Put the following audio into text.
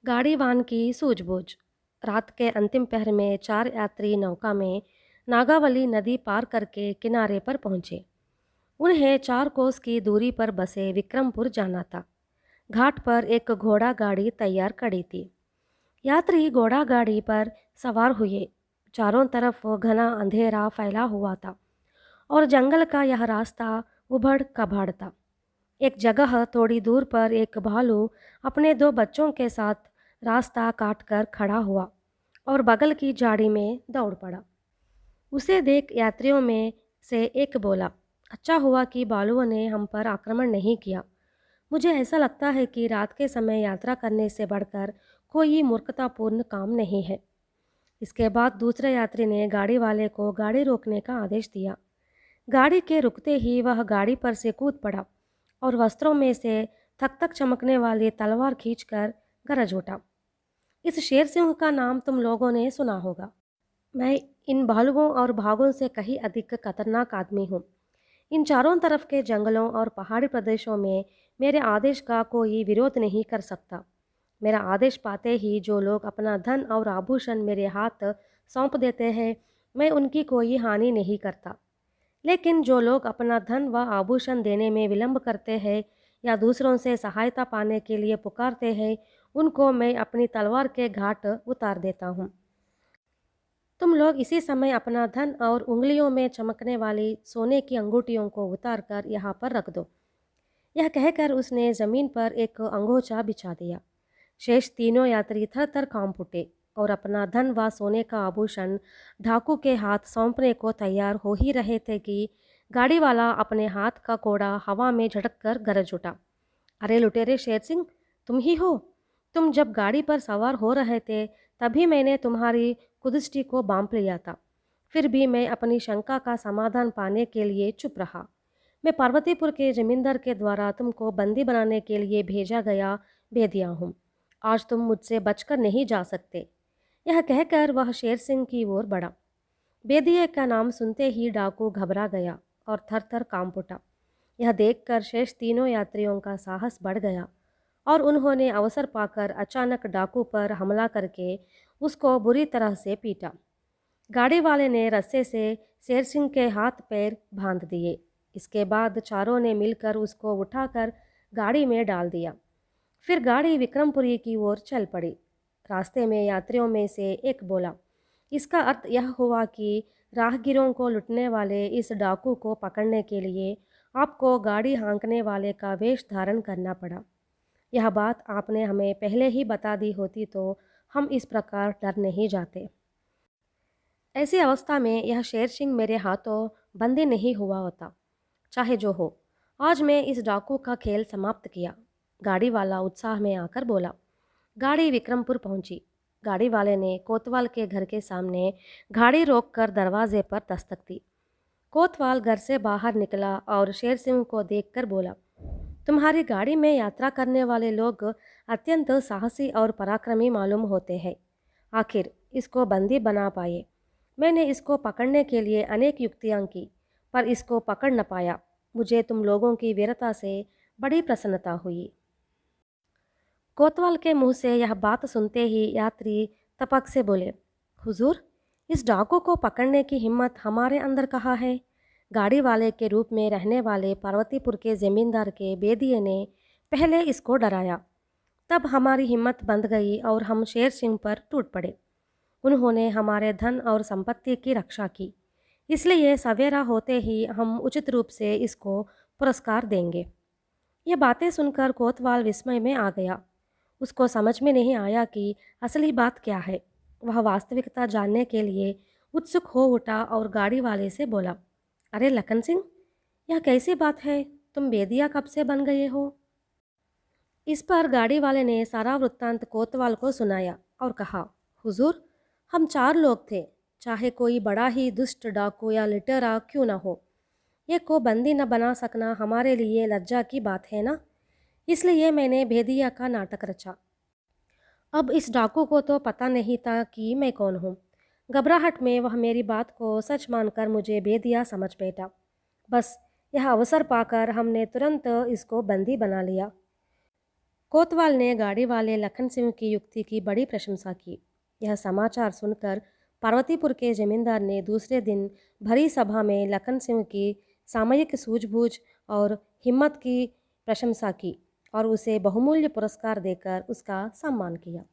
गाड़ीवान की सूझबूझ। रात के अंतिम पहर में 4 यात्री नौका में नागावली नदी पार करके किनारे पर पहुंचे। उन्हें 4 कोस की दूरी पर बसे विक्रमपुर जाना था। घाट पर एक घोड़ा गाड़ी तैयार खड़ी थी। यात्री घोड़ा गाड़ी पर सवार हुए। चारों तरफ घना अंधेरा फैला हुआ था और जंगल का यह रास्ता उबड़ कबाड़ था। एक जगह थोड़ी दूर पर एक भालू अपने 2 बच्चों के साथ रास्ता काटकर खड़ा हुआ और बगल की झाड़ी में दौड़ पड़ा। उसे देख यात्रियों में से एक बोला, अच्छा हुआ कि भालुओं ने हम पर आक्रमण नहीं किया। मुझे ऐसा लगता है कि रात के समय यात्रा करने से बढ़कर कोई मूर्खतापूर्ण काम नहीं है। इसके बाद दूसरे यात्री ने गाड़ी वाले को गाड़ी रोकने का आदेश दिया। गाड़ी के रुकते ही वह गाड़ी पर से कूद पड़ा और वस्त्रों में से थक थक चमकने वाली तलवार खींचकर गरज उठा। इस शेर सिंह का नाम तुम लोगों ने सुना होगा। मैं इन भालुओं और बाघों से कहीं अधिक खतरनाक आदमी हूँ। इन चारों तरफ के जंगलों और पहाड़ी प्रदेशों में मेरे आदेश का कोई विरोध नहीं कर सकता। मेरा आदेश पाते ही जो लोग अपना धन और आभूषण मेरे हाथ सौंप देते हैं, मैं उनकी कोई हानि नहीं करता। लेकिन जो लोग अपना धन व आभूषण देने में विलंब करते हैं या दूसरों से सहायता पाने के लिए पुकारते हैं, उनको मैं अपनी तलवार के घाट उतार देता हूँ। तुम लोग इसी समय अपना धन और उंगलियों में चमकने वाली सोने की अंगूठियों को उतार कर यहाँ पर रख दो। यह कहकर उसने ज़मीन पर एक अंगोछा बिछा दिया। शेष तीनों यात्री थर थर कांप उठे और अपना धन व सोने का आभूषण डाकू के हाथ सौंपने को तैयार हो ही रहे थे कि गाड़ी वाला अपने हाथ का कोड़ा हवा में झटक कर गरज उठा। अरे लुटेरे शेर सिंह, तुम ही हो? तुम जब गाड़ी पर सवार हो रहे थे तभी मैंने तुम्हारी कुदृष्टि को भांप लिया था। फिर भी मैं अपनी शंका का समाधान पाने के लिए चुप रहा। मैं पार्वतीपुर के जमींदार के द्वारा तुमको बंदी बनाने के लिए भेजा गया भेदिया हूँ। आज तुम मुझसे बचकर नहीं जा सकते। यह कहकर वह शेर सिंह की ओर बढ़ा। बेदिए का नाम सुनते ही डाकू घबरा गया और थर थर कांप उठा। यह देखकर शेष तीनों यात्रियों का साहस बढ़ गया और उन्होंने अवसर पाकर अचानक डाकू पर हमला करके उसको बुरी तरह से पीटा। गाड़ी वाले ने रस्से से शेर सिंह के हाथ पैर बांध दिए। इसके बाद चारों ने मिलकर उसको उठाकर गाड़ी में डाल दिया। फिर गाड़ी विक्रमपुरी की ओर चल पड़ी। रास्ते में यात्रियों में से एक बोला, इसका अर्थ यह हुआ कि राहगीरों को लुटने वाले इस डाकू को पकड़ने के लिए आपको गाड़ी हाँकने वाले का वेश धारण करना पड़ा। यह बात आपने हमें पहले ही बता दी होती तो हम इस प्रकार डर नहीं जाते। ऐसी अवस्था में यह शेर सिंह मेरे हाथों बंदी नहीं हुआ होता। चाहे जो हो, आज मैं इस डाकू का खेल समाप्त किया। गाड़ी वाला उत्साह में आकर बोला। गाड़ी विक्रमपुर पहुंची। गाड़ी वाले ने कोतवाल के घर के सामने गाड़ी रोककर दरवाजे पर दस्तक दी। कोतवाल घर से बाहर निकला और शेर सिंह को देखकर बोला, तुम्हारी गाड़ी में यात्रा करने वाले लोग अत्यंत साहसी और पराक्रमी मालूम होते हैं। आखिर इसको बंदी बना पाए। मैंने इसको पकड़ने के लिए अनेक युक्तियां की, पर इसको पकड़ न पाया। मुझे तुम लोगों की वीरता से बड़ी प्रसन्नता हुई। कोतवाल के मुंह से यह बात सुनते ही यात्री तपक से बोले, हुजूर, इस डाकू को पकड़ने की हिम्मत हमारे अंदर कहाँ है? गाड़ी वाले के रूप में रहने वाले पार्वतीपुर के जमींदार के बेदिए ने पहले इसको डराया। तब हमारी हिम्मत बंध गई और हम शेर सिंह पर टूट पड़े। उन्होंने हमारे धन और संपत्ति की रक्षा की। इसलिए सवेरा होते ही हम उचित रूप से इसको पुरस्कार देंगे। ये बातें सुनकर कोतवाल विस्मय में आ गया। उसको समझ में नहीं आया कि असली बात क्या है। वह वास्तविकता जानने के लिए उत्सुक हो उठा और गाड़ी वाले से बोला, अरे लखन सिंह, यह कैसी बात है? तुम बेदिया कब से बन गए हो? इस पर गाड़ी वाले ने सारा वृत्तांत कोतवाल को सुनाया और कहा, हुजूर, हम 4 लोग थे। चाहे कोई बड़ा ही दुष्ट डाकू या लुटेरा क्यों न हो, ये को बंदी न बना सकना हमारे लिए लज्जा की बात है ना। इसलिए मैंने भेदिया का नाटक रचा। अब इस डाकू को तो पता नहीं था कि मैं कौन हूँ। घबराहट में वह मेरी बात को सच मानकर मुझे भेदिया समझ बैठा। बस यह अवसर पाकर हमने तुरंत इसको बंदी बना लिया। कोतवाल ने गाड़ी वाले लखन सिंह की युक्ति की बड़ी प्रशंसा की। यह समाचार सुनकर पार्वतीपुर के जमींदार ने दूसरे दिन भरी सभा में लखन सिंह की सामयिक सूझबूझ और हिम्मत की प्रशंसा की और उसे बहुमूल्य पुरस्कार देकर उसका सम्मान किया।